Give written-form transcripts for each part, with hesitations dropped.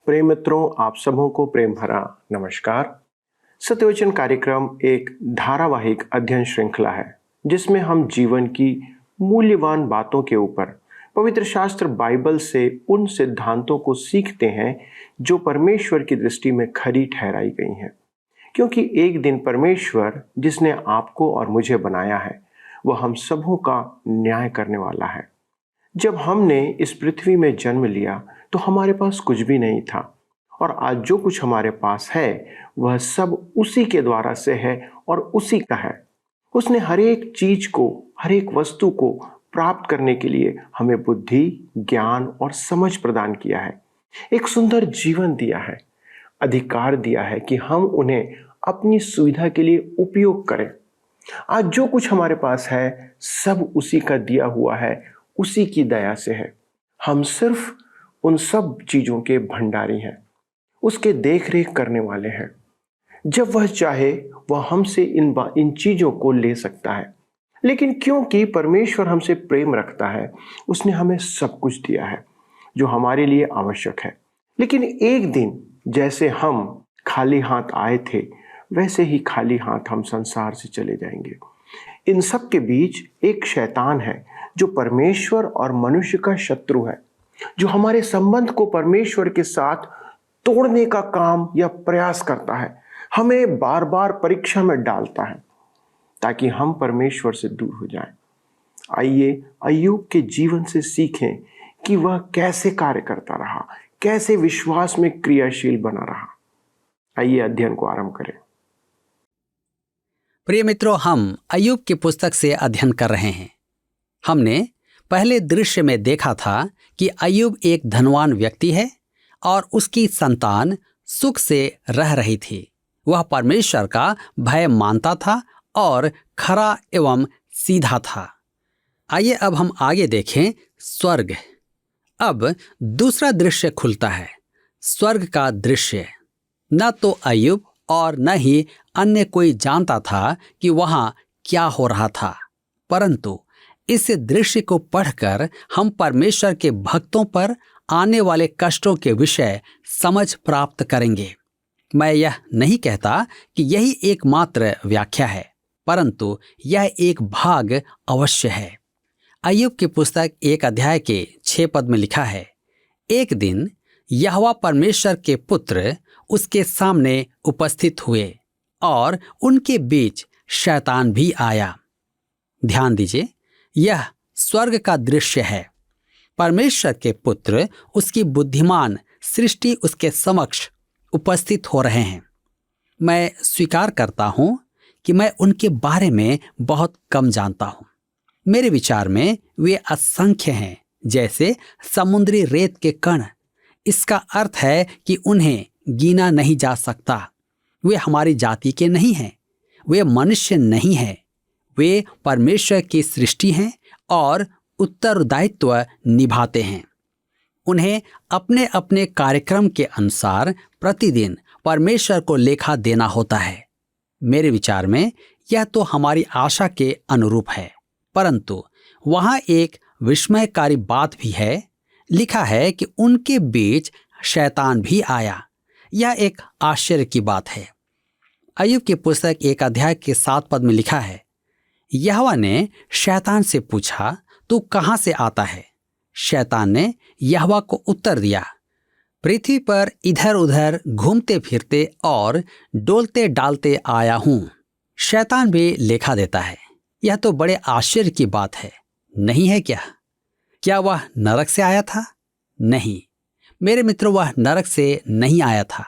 प्रेम मित्रों, आप सबों को प्रेम भरा नमस्कार। सत्यवचन कार्यक्रम एक धारावाहिक अध्ययन श्रृंखला है जिसमें हम जीवन की मूल्यवान बातों के ऊपर पवित्र शास्त्र बाइबल से उन सिद्धांतों को सीखते हैं जो परमेश्वर की दृष्टि में खरी ठहराई गई हैं। क्योंकि एक दिन परमेश्वर जिसने आपको और मुझे बनाया है वह हम सबों का न्याय करने वाला है। जब हमने इस पृथ्वी में जन्म लिया तो हमारे पास कुछ भी नहीं था, और आज जो कुछ हमारे पास है वह सब उसी के द्वारा से है और उसी का है। उसने हर एक चीज को, हर एक वस्तु को प्राप्त करने के लिए हमें बुद्धि, ज्ञान और समझ प्रदान किया है। एक सुंदर जीवन दिया है, अधिकार दिया है कि हम उन्हें अपनी सुविधा के लिए उपयोग करें। आज जो कुछ हमारे पास है सब उसी का दिया हुआ है, उसी की दया से है। हम सिर्फ उन सब चीजों के भंडारी हैं, उसके देख रेख करने वाले हैं। जब वह चाहे वह हमसे इन चीजों को ले सकता है, लेकिन क्योंकि परमेश्वर हमसे प्रेम रखता है उसने हमें सब कुछ दिया है जो हमारे लिए आवश्यक है। लेकिन एक दिन जैसे हम खाली हाथ आए थे वैसे ही खाली हाथ हम संसार से चले जाएंगे। इन सब के बीच एक शैतान है जो परमेश्वर और मनुष्य का शत्रु है, जो हमारे संबंध को परमेश्वर के साथ तोड़ने का काम या प्रयास करता है। हमें बार बार परीक्षा में डालता है ताकि हम परमेश्वर से दूर हो जाएं। आइए अय्यूब के जीवन से सीखें कि वह कैसे कार्य करता रहा, कैसे विश्वास में क्रियाशील बना रहा। आइए अध्ययन को आरंभ करें। प्रिय मित्रों, हम अय्यूब की पुस्तक से अध्ययन कर रहे हैं। हमने पहले दृश्य में देखा था कि अय्यूब एक धनवान व्यक्ति है और उसकी संतान सुख से रह रही थी। वह परमेश्वर का भय मानता था और खरा एवं सीधा था। आइए अब हम आगे देखें स्वर्ग। अब दूसरा दृश्य खुलता है, स्वर्ग का दृश्य। न तो अय्यूब और न ही अन्य कोई जानता था कि वहां क्या हो रहा था, परंतु इस दृश्य को पढ़कर हम परमेश्वर के भक्तों पर आने वाले कष्टों के विषय समझ प्राप्त करेंगे। मैं यह नहीं कहता कि यही एकमात्र व्याख्या है, परंतु यह एक भाग अवश्य है। अय्यूब की पुस्तक 1 अध्याय के 6 पद में लिखा है, एक दिन यहोवा परमेश्वर के पुत्र उसके सामने उपस्थित हुए और उनके बीच शैतान भी आया। ध्यान दीजिए, यह स्वर्ग का दृश्य है। परमेश्वर के पुत्र, उसकी बुद्धिमान सृष्टि उसके समक्ष उपस्थित हो रहे हैं। मैं स्वीकार करता हूं कि मैं उनके बारे में बहुत कम जानता हूं। मेरे विचार में वे असंख्य हैं, जैसे समुद्री रेत के कण। इसका अर्थ है कि उन्हें गिना नहीं जा सकता। वे हमारी जाति के नहीं हैं, वे मनुष्य नहीं हैं, वे परमेश्वर की सृष्टि हैं और उत्तरदायित्व निभाते हैं। उन्हें अपने अपने कार्यक्रम के अनुसार प्रतिदिन परमेश्वर को लेखा देना होता है। मेरे विचार में यह तो हमारी आशा के अनुरूप है, परंतु वहां एक विस्मयकारी बात भी है। लिखा है कि उनके बीच शैतान भी आया। यह एक आश्चर्य की बात है। अय्यूब की पुस्तक 1 अध्याय के 7 पद में लिखा है, यहोवा ने शैतान से पूछा, तू कहां से आता है? शैतान ने यहोवा को उत्तर दिया, पृथ्वी पर इधर उधर घूमते फिरते और डोलते डालते आया हूं। शैतान भी लेखा देता है। यह तो बड़े आश्चर्य की बात है, नहीं है क्या? क्या वह नरक से आया था? नहीं मेरे मित्रों, वह नरक से नहीं आया था,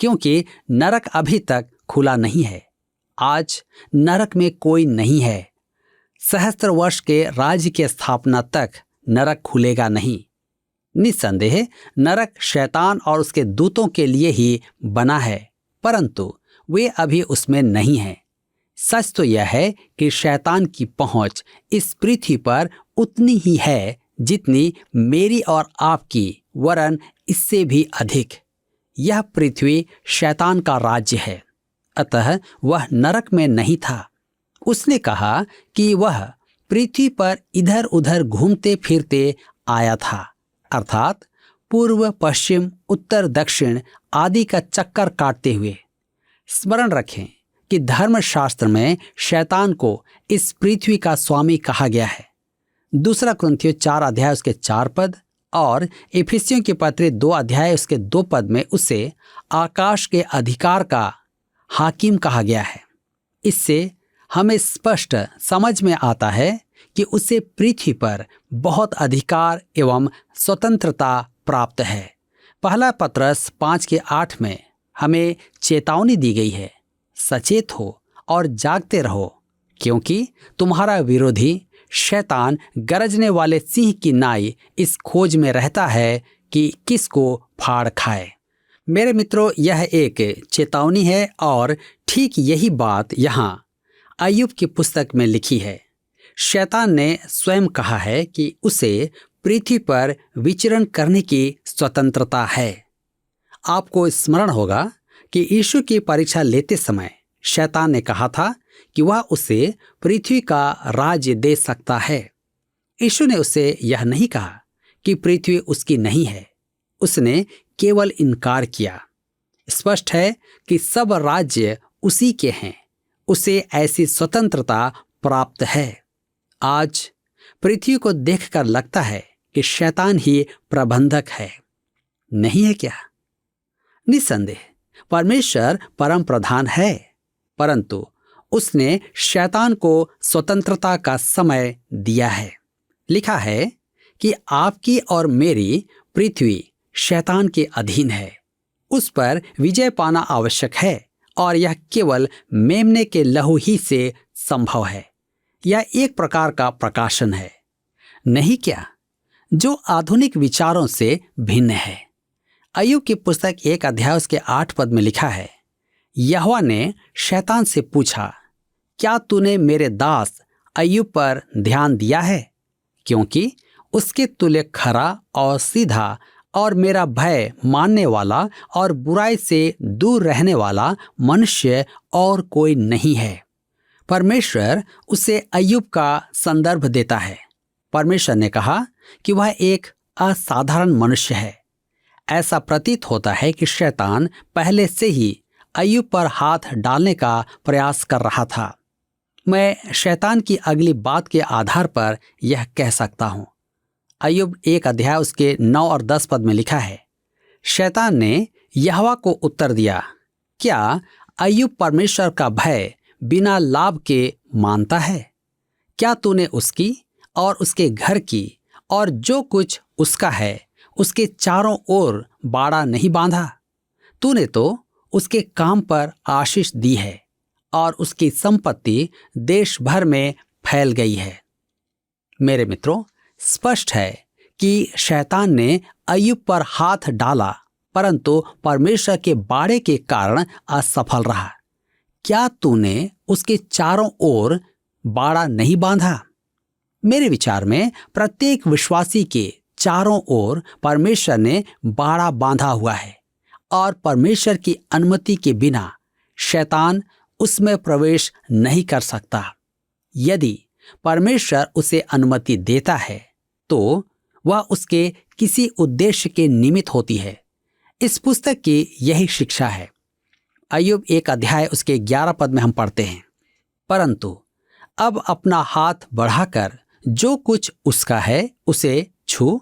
क्योंकि नरक अभी तक खुला नहीं है। आज नरक में कोई नहीं है। सहस्त्र वर्ष के राज्य की स्थापना तक नरक खुलेगा नहीं। निस्संदेह नरक शैतान और उसके दूतों के लिए ही बना है, परंतु वे अभी उसमें नहीं हैं। सच तो यह है कि शैतान की पहुंच इस पृथ्वी पर उतनी ही है जितनी मेरी और आपकी, वरन इससे भी अधिक। यह पृथ्वी शैतान का राज्य है, अतः वह नरक में नहीं था। उसने कहा कि वह पृथ्वी पर इधर उधर घूमते फिरते आया था, अर्थात पूर्व पश्चिम उत्तर दक्षिण आदि का चक्कर काटते हुए। स्मरण रखें कि धर्मशास्त्र में शैतान को इस पृथ्वी का स्वामी कहा गया है। 2 कुरिन्थियों 4 अध्याय उसके 4 पद और इफिसियों की पत्री 2 अध्याय उसके 2 पद में उसे आकाश के अधिकार का हाकिम कहा गया है। इससे हमें स्पष्ट समझ में आता है कि उसे पृथ्वी पर बहुत अधिकार एवं स्वतंत्रता प्राप्त है। पहला पत्रस 5:8 में हमें चेतावनी दी गई है, सचेत हो और जागते रहो, क्योंकि तुम्हारा विरोधी शैतान गरजने वाले सिंह की नाई इस खोज में रहता है कि किसको फाड़ खाए। मेरे मित्रों, यह एक चेतावनी है और ठीक यही बात यहाँ अय्यूब की पुस्तक में लिखी है। शैतान ने स्वयं कहा है कि उसे पृथ्वी पर विचरण करने की स्वतंत्रता है। आपको स्मरण होगा कि यीशु की परीक्षा लेते समय शैतान ने कहा था कि वह उसे पृथ्वी का राज्य दे सकता है। यीशु ने उसे यह नहीं कहा कि पृथ्वी उसकी नहीं है, उसने केवल इनकार किया। स्पष्ट है कि सब राज्य उसी के हैं, उसे ऐसी स्वतंत्रता प्राप्त है। आज पृथ्वी को देखकर लगता है कि शैतान ही प्रबंधक है, नहीं है क्या? निसंदेह परमेश्वर परम प्रधान है, परंतु उसने शैतान को स्वतंत्रता का समय दिया है। लिखा है कि आपकी और मेरी पृथ्वी शैतान के अधीन है, उस पर विजय पाना आवश्यक है और यह केवल मेमने के लहू ही से संभव है। यह एक प्रकार का प्रकाशन है, नहीं क्या, जो आधुनिक विचारों से भिन्न है। अय्यूब की पुस्तक 1 अध्याय उसके 8 पद में लिखा है, यहोवा ने शैतान से पूछा, क्या तूने मेरे दास अय्यूब पर ध्यान दिया है? क्योंकि उसके तुल्य खरा और सीधा और मेरा भय मानने वाला और बुराई से दूर रहने वाला मनुष्य और कोई नहीं है। परमेश्वर उसे अय्यूब का संदर्भ देता है। परमेश्वर ने कहा कि वह एक असाधारण मनुष्य है। ऐसा प्रतीत होता है कि शैतान पहले से ही अय्यूब पर हाथ डालने का प्रयास कर रहा था। मैं शैतान की अगली बात के आधार पर यह कह सकता हूं। अय्यूब 1 अध्याय उसके 9 और 10 पद में लिखा है, शैतान ने यहोवा को उत्तर दिया, क्या अय्यूब परमेश्वर का भय बिना लाभ के मानता है? क्या तूने उसकी और उसके घर की और जो कुछ उसका है उसके चारों ओर बाड़ा नहीं बांधा? तूने तो उसके काम पर आशीष दी है और उसकी संपत्ति देश भर में फैल गई है। मेरे मित्रों, स्पष्ट है कि शैतान ने अय्यूब पर हाथ डाला, परंतु परमेश्वर के बाड़े के कारण असफल रहा। क्या तूने उसके चारों ओर बाड़ा नहीं बांधा? मेरे विचार में प्रत्येक विश्वासी के चारों ओर परमेश्वर ने बाड़ा बांधा हुआ है और परमेश्वर की अनुमति के बिना शैतान उसमें प्रवेश नहीं कर सकता। यदि परमेश्वर उसे अनुमति देता है तो वह उसके किसी उद्देश्य के निमित्त होती है। इस पुस्तक की यही शिक्षा है। अय्यूब 1 अध्याय उसके 11 पद में हम पढ़ते हैं, परंतु अब अपना हाथ बढ़ाकर जो कुछ उसका है उसे छू,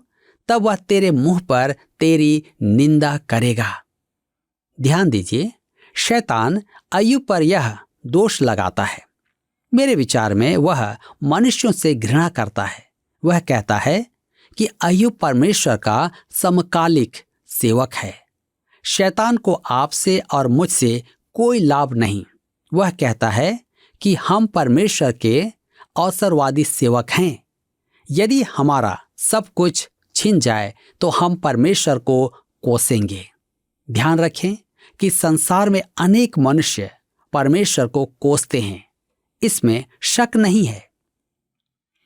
तब वह तेरे मुंह पर तेरी निंदा करेगा। ध्यान दीजिए, शैतान अय्यूब पर यह दोष लगाता है। मेरे विचार में वह मनुष्यों से घृणा करता है। वह कहता है कि अय्यूब परमेश्वर का समकालिक सेवक है। शैतान को आपसे और मुझसे कोई लाभ नहीं। वह कहता है कि हम परमेश्वर के अवसरवादी सेवक हैं। यदि हमारा सब कुछ छिन जाए तो हम परमेश्वर को कोसेंगे। ध्यान रखें कि संसार में अनेक मनुष्य परमेश्वर को कोसते हैं, इसमें शक नहीं है।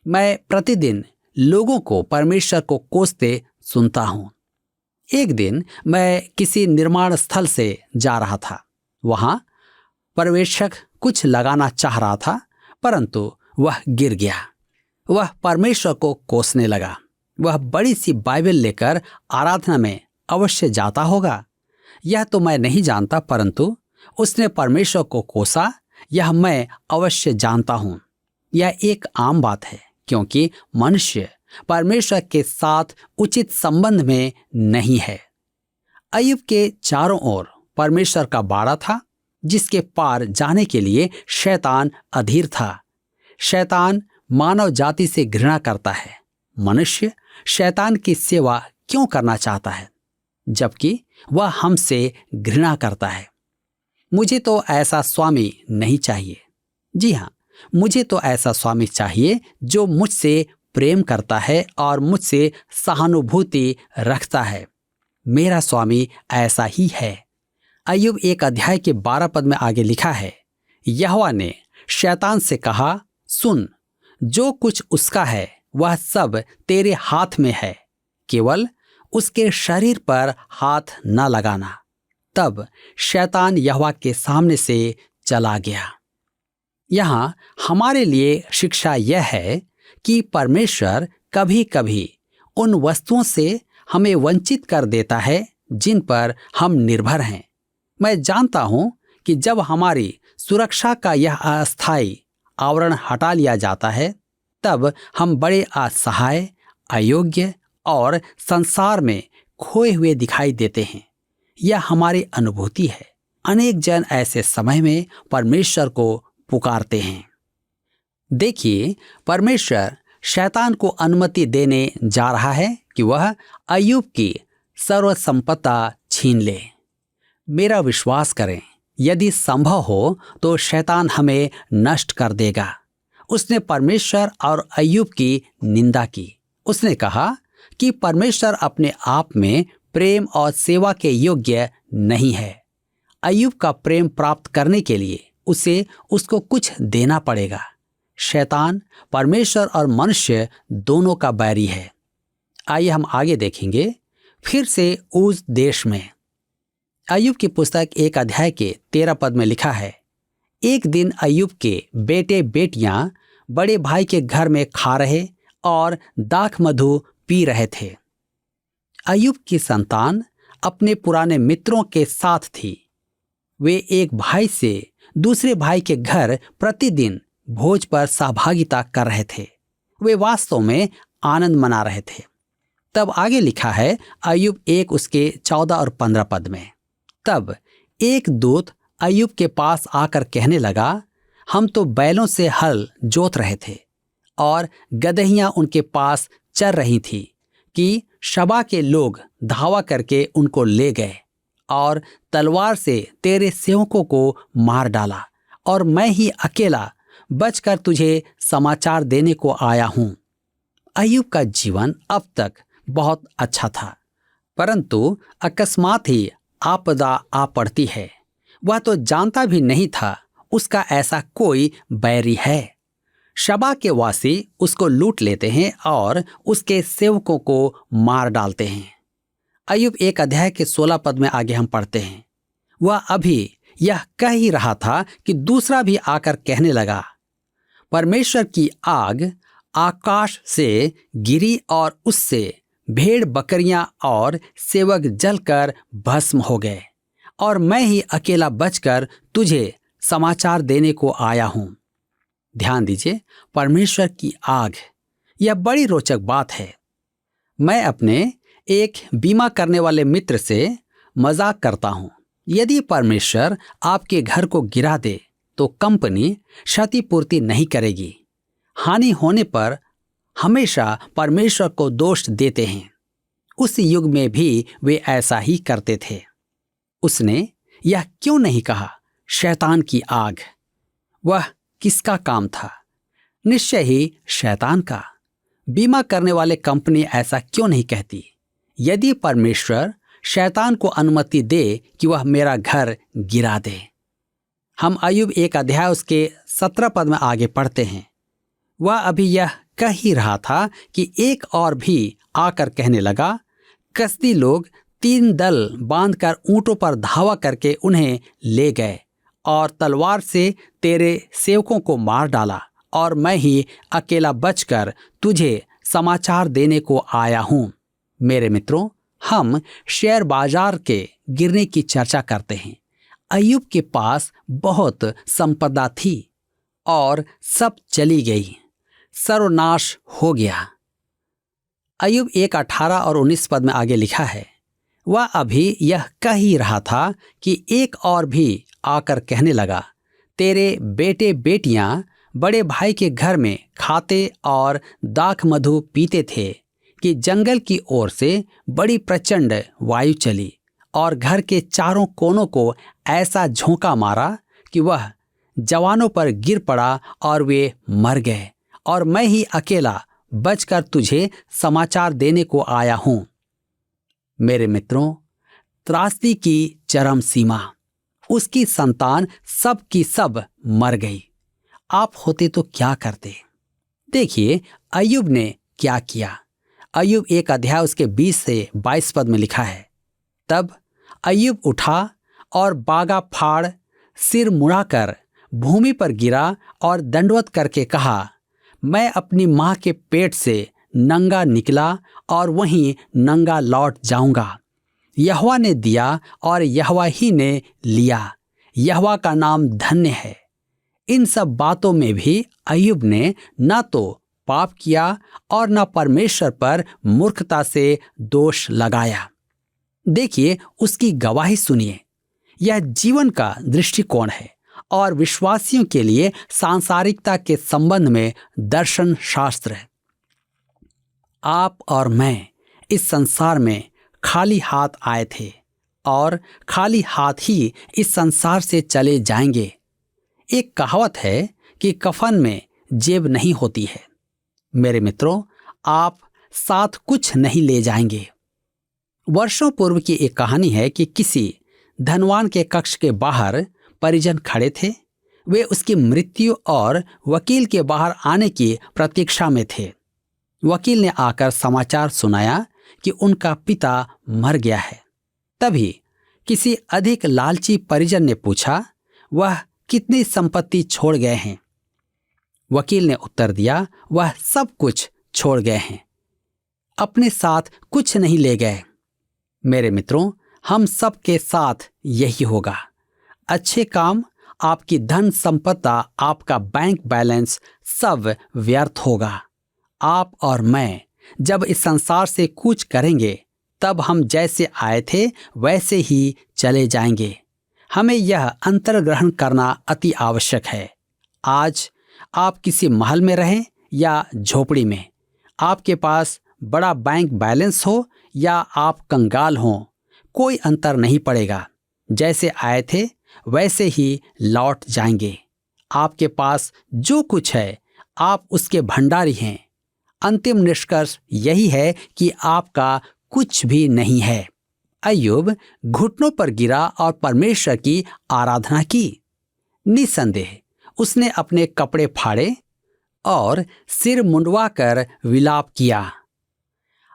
मैं प्रतिदिन लोगों को परमेश्वर को कोसते सुनता हूं। एक दिन मैं किसी निर्माण स्थल से जा रहा था। वहां पर्यवेक्षक कुछ लगाना चाह रहा था, परंतु वह गिर गया। वह परमेश्वर को कोसने लगा। वह बड़ी सी बाइबल लेकर आराधना में अवश्य जाता होगा। यह तो मैं नहीं जानता, परंतु उसने परमेश्वर को कोसा, यह मैं अवश्य जानता हूं। यह एक आम बात है, क्योंकि मनुष्य परमेश्वर के साथ उचित संबंध में नहीं है। अय्यूब के चारों ओर परमेश्वर का बाड़ा था, जिसके पार जाने के लिए शैतान अधीर था। शैतान मानव जाति से घृणा करता है। मनुष्य शैतान की सेवा क्यों करना चाहता है, जबकि वह हमसे घृणा करता है? मुझे तो ऐसा स्वामी नहीं चाहिए। जी हाँ, मुझे तो ऐसा स्वामी चाहिए जो मुझसे प्रेम करता है और मुझसे सहानुभूति रखता है। मेरा स्वामी ऐसा ही है। अय्यूब 1 अध्याय के 12 पद में आगे लिखा है, यहोवा ने शैतान से कहा, सुन, जो कुछ उसका है वह सब तेरे हाथ में है, केवल उसके शरीर पर हाथ न लगाना। तब शैतान यहोवा के सामने से चला गया। यहाँ हमारे लिए शिक्षा यह है कि परमेश्वर कभी कभी उन वस्तुओं से हमें वंचित कर देता है जिन पर हम निर्भर हैं। मैं जानता हूं कि जब हमारी सुरक्षा का यह अस्थायी आवरण हटा लिया जाता है, तब हम बड़े असहाय, अयोग्य और संसार में खोए हुए दिखाई देते हैं। यह हमारी अनुभूति है। अनेक जन ऐसे समय में परमेश्वर को पुकारते हैं। देखिए, परमेश्वर शैतान को अनुमति देने जा रहा है कि वह अय्यूब की सर्व संपत्ति छीन ले। मेरा विश्वास करें, यदि संभव हो तो शैतान हमें नष्ट कर देगा। उसने परमेश्वर और अय्यूब की निंदा की। उसने कहा कि परमेश्वर अपने आप में प्रेम और सेवा के योग्य नहीं है। अय्यूब का प्रेम प्राप्त करने के लिए उसे उसको कुछ देना पड़ेगा। शैतान परमेश्वर और मनुष्य दोनों का बैरी है। आइए हम आगे देखेंगे। फिर से उस देश में अय्यूब की पुस्तक 1 अध्याय के 13 पद में लिखा है, एक दिन अय्यूब के बेटे बेटियां बड़े भाई के घर में खा रहे और दाख मधु पी रहे थे। अय्यूब की संतान अपने पुराने मित्रों के साथ थी। वे एक भाई से दूसरे भाई के घर प्रतिदिन भोज पर सहभागिता कर रहे थे। वे वास्तव में आनंद मना रहे थे। तब आगे लिखा है अय्यूब 1 उसके 14 और 15 पद में, तब एक दूत अय्यूब के पास आकर कहने लगा, हम तो बैलों से हल जोत रहे थे और गदहियां उनके पास चर रही थी कि शबा के लोग धावा करके उनको ले गए और तलवार से तेरे सेवकों को मार डाला, और मैं ही अकेला बचकर तुझे समाचार देने को आया हूं। अय्यूब का जीवन अब तक बहुत अच्छा था, परंतु अकस्मात ही आपदा आ पड़ती है। वह तो जानता भी नहीं था उसका ऐसा कोई बैरी है। शबा के वासी उसको लूट लेते हैं और उसके सेवकों को मार डालते हैं। अय्यूब 1 अध्याय के 16 पद में आगे हम पढ़ते हैं, वह अभी यह कह ही रहा था कि दूसरा भी आकर कहने लगा, परमेश्वर की आग आकाश से गिरी और उससे भेड़ बकरियां और सेवक जलकर भस्म हो गए, और मैं ही अकेला बचकर तुझे समाचार देने को आया हूं। ध्यान दीजिए, परमेश्वर की आग, यह बड़ी रोचक बात है। मैं अपने एक बीमा करने वाले मित्र से मजाक करता हूं। यदि परमेश्वर आपके घर को गिरा दे तो कंपनी क्षतिपूर्ति नहीं करेगी। हानि होने पर हमेशा परमेश्वर को दोष देते हैं। उस युग में भी वे ऐसा ही करते थे। उसने यह क्यों नहीं कहा शैतान की आग? वह किसका काम था? निश्चय ही शैतान का। बीमा करने वाले कंपनी ऐसा क्यों नहीं कहती? यदि परमेश्वर शैतान को अनुमति दे कि वह मेरा घर गिरा दे। हम अय्यूब 1 अध्याय उसके 17 पद में आगे पढ़ते हैं, वह अभी यह कह ही रहा था कि एक और भी आकर कहने लगा, कसदी लोग 3 दल बांधकर ऊंटों पर धावा करके उन्हें ले गए और तलवार से तेरे सेवकों को मार डाला, और मैं ही अकेला बचकर तुझे समाचार देने को आया हूं। मेरे मित्रों, हम शेयर बाजार के गिरने की चर्चा करते हैं। अय्यूब के पास बहुत संपदा थी और सब चली गई, सर्वनाश हो गया। अय्यूब 1:18 और 19 पद में आगे लिखा है, वह अभी यह कह ही रहा था कि एक और भी आकर कहने लगा, तेरे बेटे बेटियां बड़े भाई के घर में खाते और दाख मधु पीते थे कि जंगल की ओर से बड़ी प्रचंड वायु चली और घर के चारों कोनों को ऐसा झोंका मारा कि वह जवानों पर गिर पड़ा और वे मर गए, और मैं ही अकेला बचकर तुझे समाचार देने को आया हूं। मेरे मित्रों, त्रासदी की चरम सीमा, उसकी संतान सब की सब मर गई। आप होते तो क्या करते? देखिए अय्यूब ने क्या किया। अय्यूब 1 अध्याय उसके 20 से 22 पद में लिखा है, तब अय्यूब उठा और बागा फाड़ सिर मुड़ाकर भूमि पर गिरा और दंडवत करके कहा, मैं अपनी मां के पेट से नंगा निकला और वहीं नंगा लौट जाऊंगा। यहोवा ने दिया और यहोवा ही ने लिया, यहोवा का नाम धन्य है। इन सब बातों में भी अय्यूब ने न तो पाप किया और न परमेश्वर पर मूर्खता से दोष लगाया। देखिए उसकी गवाही सुनिए। यह जीवन का दृष्टिकोण है और विश्वासियों के लिए सांसारिकता के संबंध में दर्शन शास्त्र है। आप और मैं इस संसार में खाली हाथ आए थे और खाली हाथ ही इस संसार से चले जाएंगे। एक कहावत है कि कफन में जेब नहीं होती है। मेरे मित्रों, आप साथ कुछ नहीं ले जाएंगे। वर्षों पूर्व की एक कहानी है कि किसी धनवान के कक्ष के बाहर परिजन खड़े थे। वे उसकी मृत्यु और वकील के बाहर आने की प्रतीक्षा में थे। वकील ने आकर समाचार सुनाया कि उनका पिता मर गया है। तभी किसी अधिक लालची परिजन ने पूछा, वह कितनी संपत्ति छोड़ गए हैं? वकील ने उत्तर दिया, वह सब कुछ छोड़ गए हैं, अपने साथ कुछ नहीं ले गए। मेरे मित्रों, हम सब के साथ यही होगा। अच्छे काम, आपकी धन संपदा, आपका बैंक बैलेंस सब व्यर्थ होगा। आप और मैं जब इस संसार से कूच करेंगे तब हम जैसे आए थे वैसे ही चले जाएंगे। हमें यह अंतर्ग्रहण करना अति आवश्यक है। आज आप किसी महल में रहें या झोपड़ी में, आपके पास बड़ा बैंक बैलेंस हो या आप कंगाल हों, कोई अंतर नहीं पड़ेगा। जैसे आए थे वैसे ही लौट जाएंगे। आपके पास जो कुछ है आप उसके भंडारी हैं। अंतिम निष्कर्ष यही है कि आपका कुछ भी नहीं है। अय्यूब घुटनों पर गिरा और परमेश्वर की आराधना की। निसंदेह उसने अपने कपड़े फाड़े और सिर मुंडवा कर विलाप किया।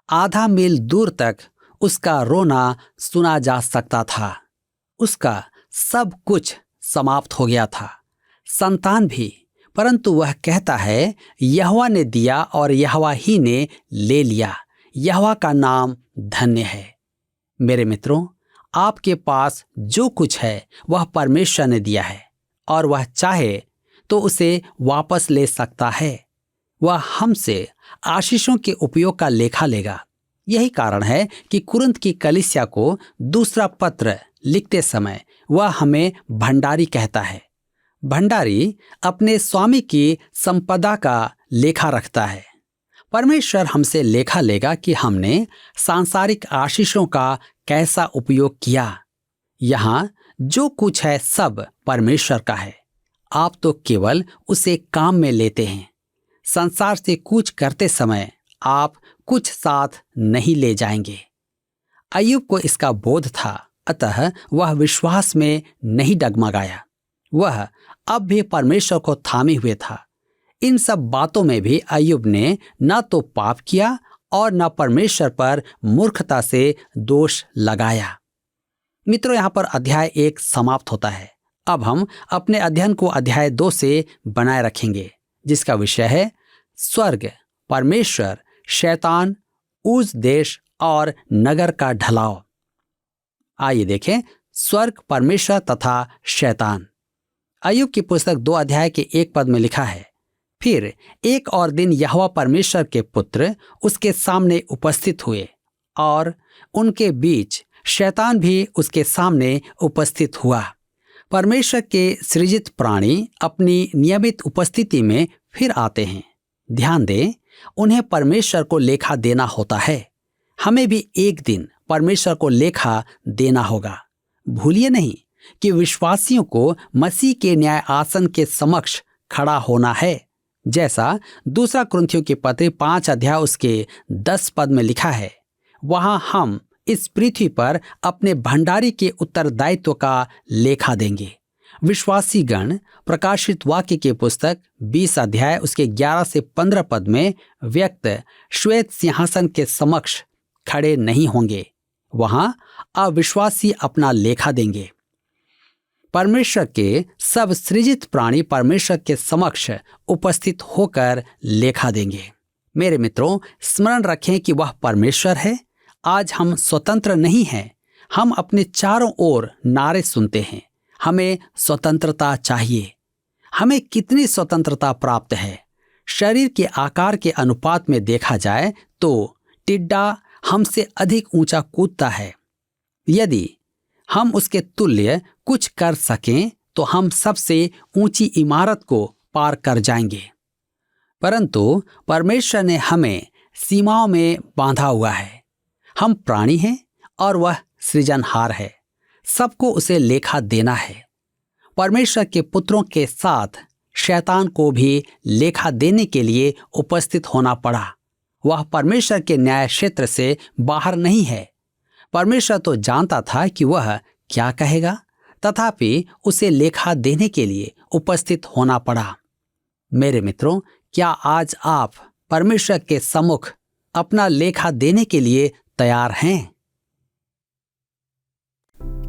आधा मील दूर तक उसका रोना सुना जा सकता था। उसका सब कुछ समाप्त हो गया था, संतान भी, परंतु वह कहता है यहोवा ने दिया और यहोवा ही ने ले लिया, यहोवा का नाम धन्य है। मेरे मित्रों, आपके पास जो कुछ है वह परमेश्वर ने दिया है और वह चाहे तो उसे वापस ले सकता है। वह हमसे आशीषों के उपयोग का लेखा लेगा। यही कारण है कि कुरिन्थ की कलीसिया को दूसरा पत्र लिखते समय वह हमें भंडारी कहता है। भंडारी अपने स्वामी की संपदा का लेखा रखता है। परमेश्वर हमसे लेखा लेगा कि हमने सांसारिक आशीषों का कैसा उपयोग किया। यहाँ जो कुछ है सब परमेश्वर का है। आप तो केवल उसे काम में लेते हैं। संसार से कूच करते समय आप कुछ साथ नहीं ले जाएंगे। अय्यूब को इसका बोध था, अतः वह विश्वास में नहीं डगमगाया। वह अब भी परमेश्वर को थामे हुए था। इन सब बातों में भी अय्यूब ने न तो पाप किया और न परमेश्वर पर मूर्खता से दोष लगाया। मित्रों, यहाँ पर अध्याय 1 समाप्त होता है। अब हम अपने अध्ययन को अध्याय 2 से बनाए रखेंगे, जिसका विषय है स्वर्ग, परमेश्वर, शैतान, उस देश और नगर का ढलाव। आइए देखें स्वर्ग, परमेश्वर तथा शैतान। अय्यूब की पुस्तक 2 अध्याय के 1 पद में लिखा है, फिर एक और दिन यहोवा परमेश्वर के पुत्र उसके सामने उपस्थित हुए और उनके बीच शैतान भी उसके सामने उपस्थित हुआ। परमेश्वर के सृजित प्राणी अपनी नियमित उपस्थिति में फिर आते हैं। ध्यान दें, उन्हें परमेश्वर को लेखा देना होता है। हमें भी एक दिन परमेश्वर को लेखा देना होगा। भूलिए नहीं कि विश्वासियों को मसीह के न्याय आसन के समक्ष खड़ा होना है, जैसा 2 कुरिन्थियों के पत्र 5 अध्याय उसके 10 पद में लिखा है। वहां हम इस पृथ्वी पर अपने भंडारी के उत्तरदायित्व का लेखा देंगे। विश्वासी गण प्रकाशित वाक्य की पुस्तक 20 अध्याय उसके 11 से 15 पद में व्यक्त श्वेत सिंहासन के समक्ष खड़े नहीं होंगे। वहां अविश्वासी अपना लेखा देंगे। परमेश्वर के सब सृजित प्राणी परमेश्वर के समक्ष उपस्थित होकर लेखा देंगे। मेरे मित्रों, स्मरण रखें कि वह परमेश्वर है। आज हम स्वतंत्र नहीं हैं। हम अपने चारों ओर नारे सुनते हैं, हमें स्वतंत्रता चाहिए। हमें कितनी स्वतंत्रता प्राप्त है? शरीर के आकार के अनुपात में देखा जाए तो टिड्डा हमसे अधिक ऊंचा कूदता है। यदि हम उसके तुल्य कुछ कर सकें तो हम सबसे ऊंची इमारत को पार कर जाएंगे। परंतु परमेश्वर ने हमें सीमाओं में बांधा हुआ है। हम प्राणी हैं और वह सृजनहार है। सबको उसे लेखा देना है। परमेश्वर के पुत्रों के साथ शैतान को भी लेखा देने के लिए उपस्थित होना पड़ा। वह परमेश्वर के न्याय क्षेत्र से बाहर नहीं है। परमेश्वर तो जानता था कि वह क्या कहेगा, तथापि उसे लेखा देने के लिए उपस्थित होना पड़ा। मेरे मित्रों, क्या आज आप परमेश्वर के सम्मुख अपना लेखा देने के लिए तैयार हैं?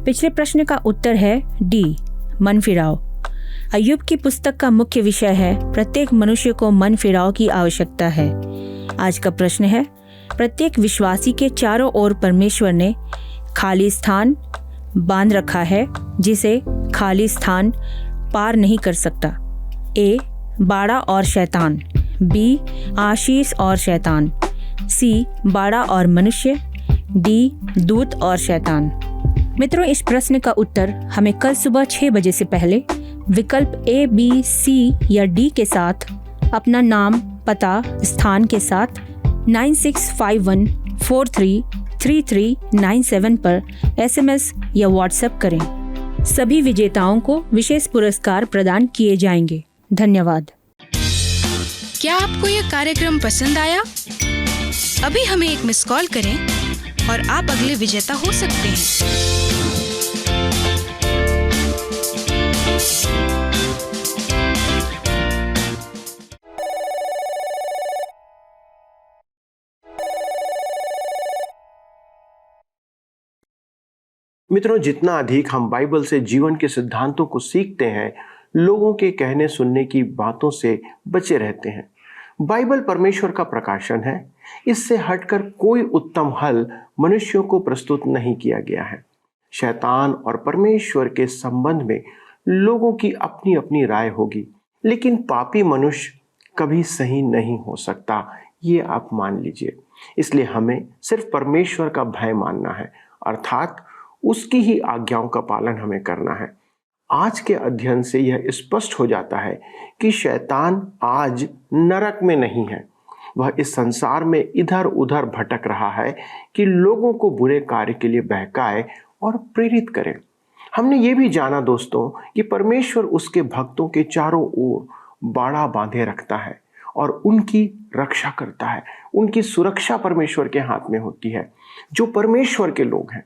पिछले प्रश्न का उत्तर है डी, मन फिराव। अय्यूब की पुस्तक का मुख्य विषय है प्रत्येक मनुष्य को मन फिराव की आवश्यकता है। आज का प्रश्न है, प्रत्येक विश्वासी के चारों ओर परमेश्वर ने खाली स्थान बांध रखा है जिसे खाली स्थान पार नहीं कर सकता। ए, बाड़ा और शैतान। बी, आशीष और शैतान। सी, बाड़ा और मनुष्य। डी, दूत और शैतान। मित्रों, इस प्रश्न का उत्तर हमें कल सुबह 6 बजे से पहले विकल्प ए, बी, सी या डी के साथ अपना नाम, पता, स्थान के साथ 9651433397 पर SMS या WhatsApp करें। सभी विजेताओं को विशेष पुरस्कार प्रदान किए जाएंगे। धन्यवाद। क्या आपको यह कार्यक्रम पसंद आया? अभी हमें एक मिस कॉल करें और आप अगले विजेता हो सकते हैं। मित्रों, जितना अधिक हम बाइबल से जीवन के सिद्धांतों को सीखते हैं, लोगों के कहने सुनने की बातों से बचे रहते हैं। बाइबल परमेश्वर का प्रकाशन है। इससे हटकर कोई उत्तम हल मनुष्यों को प्रस्तुत नहीं किया गया है। शैतान और परमेश्वर के संबंध में लोगों की अपनी अपनी राय होगी, लेकिन पापी मनुष्य कभी सही नहीं हो सकता, ये आप मान लीजिए। इसलिए हमें सिर्फ परमेश्वर का भय मानना है, अर्थात उसकी ही आज्ञाओं का पालन हमें करना है। आज के अध्ययन से यह स्पष्ट हो जाता है कि शैतान आज नरक में नहीं है। वह इस संसार में इधर उधर भटक रहा है कि लोगों को बुरे कार्य के लिए बहकाए और प्रेरित करे। हमने ये भी जाना दोस्तों कि परमेश्वर उसके भक्तों के चारों ओर बाड़ा बांधे रखता है और उनकी रक्षा करता है। उनकी सुरक्षा परमेश्वर के हाथ में होती है, जो परमेश्वर के लोग हैं।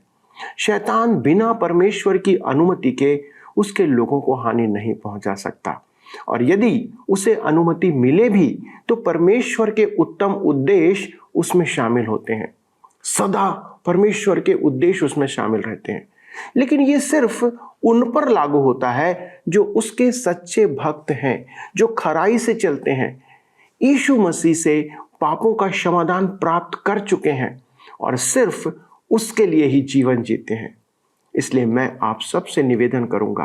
शैतान बिना परमेश्वर की अनुमति के उसके लोगों को हानि नहीं पहुंचा सकता, और यदि उसे अनुमति मिले भी तो परमेश्वर के उत्तम उद्देश्य उसमें शामिल होते हैं। सदा परमेश्वर के उद्देश्य उसमें शामिल रहते हैं, लेकिन ये सिर्फ उन पर लागू होता है जो उसके सच्चे भक्त हैं, जो खराई से चलते हैं, यीशु मसीह से पापों का क्षमादान प्राप्त कर चुके हैं और सिर्फ उसके लिए ही जीवन जीते हैं। इसलिए मैं आप सबसे निवेदन करूंगा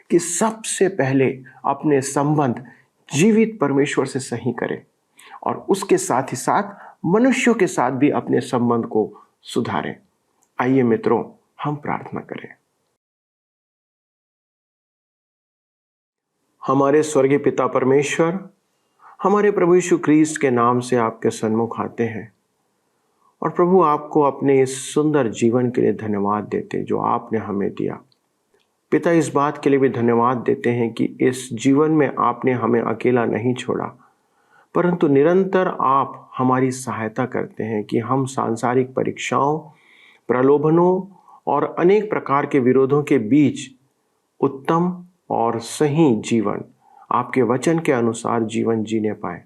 कि सबसे पहले अपने संबंध जीवित परमेश्वर से सही करें और उसके साथ ही साथ मनुष्यों के साथ भी अपने संबंध को सुधारें। आइए मित्रों, हम प्रार्थना करें। हमारे स्वर्गीय पिता परमेश्वर, हमारे प्रभु यीशु ख्रीस्त के नाम से आपके सन्मुख आते हैं और प्रभु आपको अपने इस सुंदर जीवन के लिए धन्यवाद देते जो आपने हमें दिया। पिता, इस बात के लिए भी धन्यवाद देते हैं कि इस जीवन में आपने हमें अकेला नहीं छोड़ा, परंतु निरंतर आप हमारी सहायता करते हैं कि हम सांसारिक परीक्षाओं, प्रलोभनों और अनेक प्रकार के विरोधों के बीच उत्तम और सही जीवन, आपके वचन के अनुसार जीवन जीने पाए।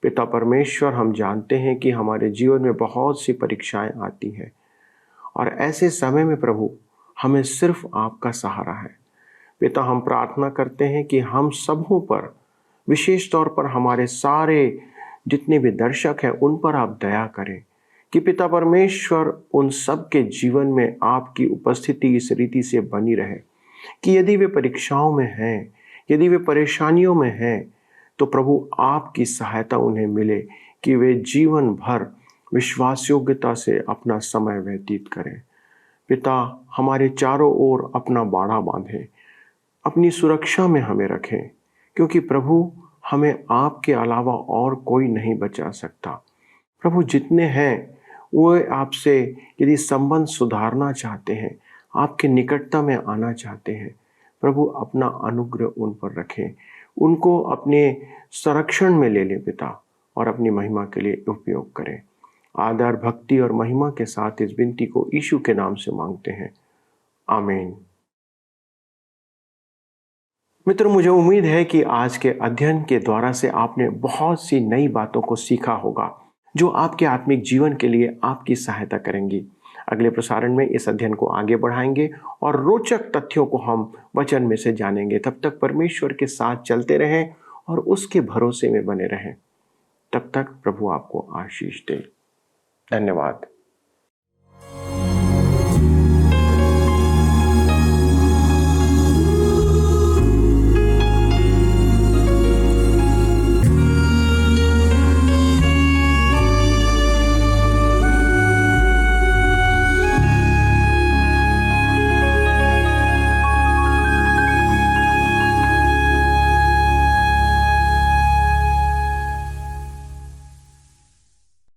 पिता परमेश्वर, हम जानते हैं कि हमारे जीवन में बहुत सी परीक्षाएं आती हैं और ऐसे समय में प्रभु हमें सिर्फ आपका सहारा है। पिता, हम प्रार्थना करते हैं कि हम सबों पर, विशेष तौर पर हमारे सारे जितने भी दर्शक हैं उन पर आप दया करें कि पिता परमेश्वर उन सब के जीवन में आपकी उपस्थिति इस रीति से बनी रहे कि यदि वे परीक्षाओं में हैं, यदि वे परेशानियों में हैं, तो प्रभु आपकी सहायता उन्हें मिले कि वे जीवन भर विश्वास योग्यता से अपना समय व्यतीत करें। पिता, हमारे चारों ओर अपना बाड़ा बांधें, अपनी सुरक्षा में हमें रखें, क्योंकि प्रभु हमें आपके अलावा और कोई नहीं बचा सकता। प्रभु, जितने हैं वो आपसे यदि संबंध सुधारना चाहते हैं, आपके निकटता में आना चाहते हैं, प्रभु अपना अनुग्रह उन पर रखें, उनको अपने संरक्षण में ले लें पिता, और अपनी महिमा के लिए उपयोग करें। आदर, भक्ति और महिमा के साथ इस विनती को यीशु के नाम से मांगते हैं, आमीन। मित्रों, मुझे उम्मीद है कि आज के अध्ययन के द्वारा से आपने बहुत सी नई बातों को सीखा होगा जो आपके आत्मिक जीवन के लिए आपकी सहायता करेंगी। अगले प्रसारण में इस अध्ययन को आगे बढ़ाएंगे और रोचक तथ्यों को हम वचन में से जानेंगे। तब तक परमेश्वर के साथ चलते रहें और उसके भरोसे में बने रहें। तब तक प्रभु आपको आशीष दे। धन्यवाद।